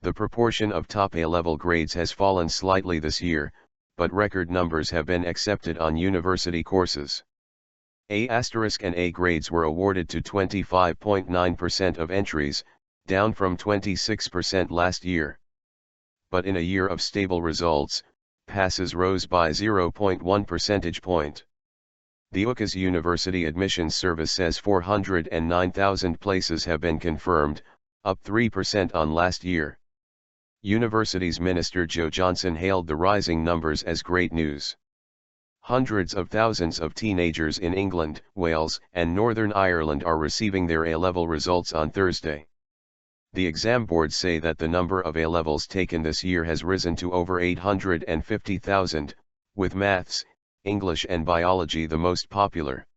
The proportion of top A-level grades has fallen slightly this year, but record numbers have been accepted on university courses. A** and A grades were awarded to 25.9% of entries, down from 26% last year. But in a year of stable results, passes rose by 0.1 percentage point. The Ucas University Admissions Service says 409,000 places have been confirmed, up 3% on last year. University's Minister Joe Johnson hailed the rising numbers as great news. Hundreds of thousands of teenagers in England, Wales, and Northern Ireland are receiving their A-level results on Thursday. The exam boards say that the number of A-levels taken this year has risen to over 850,000, with maths, English and biology the most popular.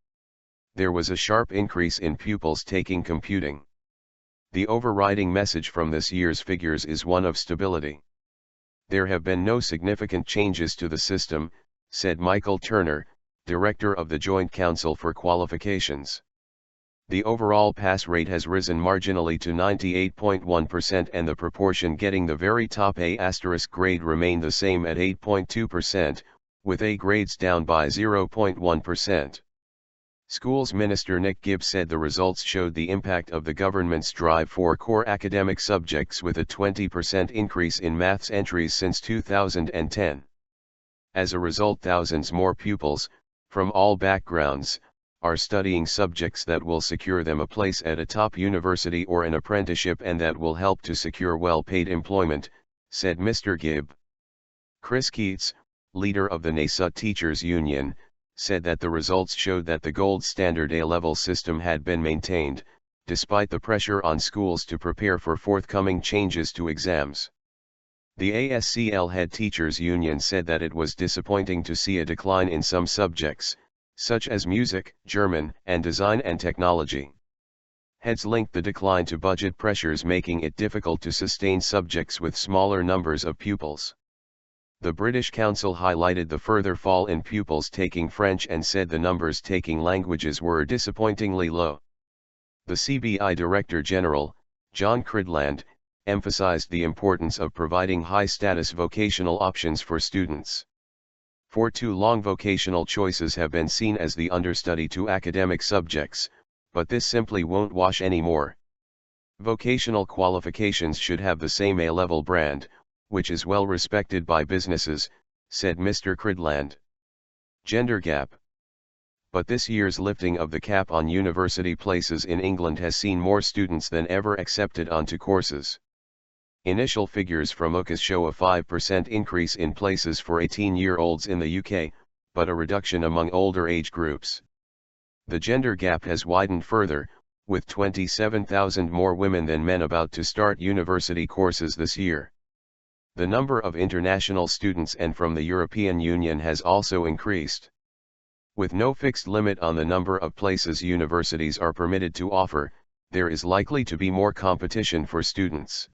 There was a sharp increase in pupils taking computing. The overriding message from this year's figures is one of stability. There have been no significant changes to the system, said Michael Turner, director of the Joint Council for Qualifications. The overall pass rate has risen marginally to 98.1% and the proportion getting the very top A** grade remained the same at 8.2%, with A grades down by 0.1%. Schools Minister Nick Gibb said the results showed the impact of the government's drive for core academic subjects with a 20% increase in maths entries since 2010. As a result, thousands more pupils, from all backgrounds, are studying subjects that will secure them a place at a top university or an apprenticeship and that will help to secure well-paid employment, said Mr. Gibb. Chris Keats, leader of the NASUT Teachers Union, said that the results showed that the gold standard A-level system had been maintained, despite the pressure on schools to prepare for forthcoming changes to exams. The ASCL Head Teachers Union said that it was disappointing to see a decline in some subjects, such as music, German, and design and technology. Heads linked the decline to budget pressures making it difficult to sustain subjects with smaller numbers of pupils. The British Council highlighted the further fall in pupils taking French and said the numbers taking languages were disappointingly low. The CBI Director General, John Cridland, emphasized the importance of providing high-status vocational options for students. For too long, vocational choices have been seen as the understudy to academic subjects, but this simply won't wash anymore. Vocational qualifications should have the same A-level brand, which is well respected by businesses, said Mr. Cridland. Gender gap. But this year's lifting of the cap on university places in England has seen more students than ever accepted onto courses. Initial figures from Ucas show a 5% increase in places for 18-year-olds in the UK, but a reduction among older age groups. The gender gap has widened further, with 27,000 more women than men about to start university courses this year. The number of international students and from the European Union has also increased. With no fixed limit on the number of places universities are permitted to offer, there is likely to be more competition for students.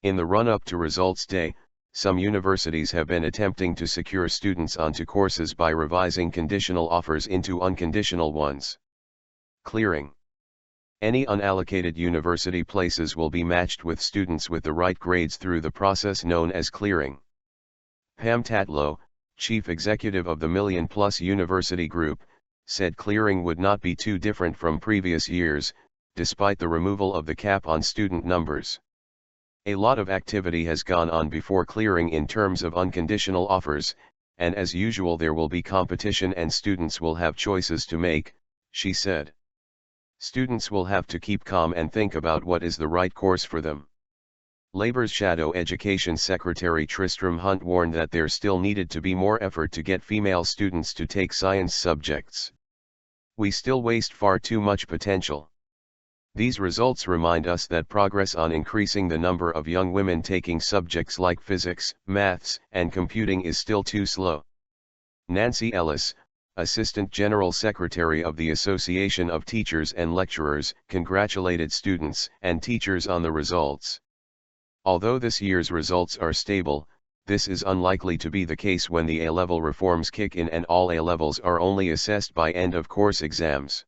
In the run-up to Results Day, some universities have been attempting to secure students onto courses by revising conditional offers into unconditional ones. Clearing. Any unallocated university places will be matched with students with the right grades through the process known as clearing. Pam Tatlow, chief executive of the Million Plus University Group, said clearing would not be too different from previous years, despite the removal of the cap on student numbers. A lot of activity has gone on before clearing in terms of unconditional offers, and as usual there will be competition and students will have choices to make, she said. Students will have to keep calm and think about what is the right course for them. Labour's Shadow Education Secretary Tristram Hunt warned that there still needed to be more effort to get female students to take science subjects. We still waste far too much potential. These results remind us that progress on increasing the number of young women taking subjects like physics, maths, and computing is still too slow. Nancy Ellis, Assistant General Secretary of the Association of Teachers and Lecturers, congratulated students and teachers on the results. Although this year's results are stable, this is unlikely to be the case when the A-level reforms kick in and all A-levels are only assessed by end-of-course exams.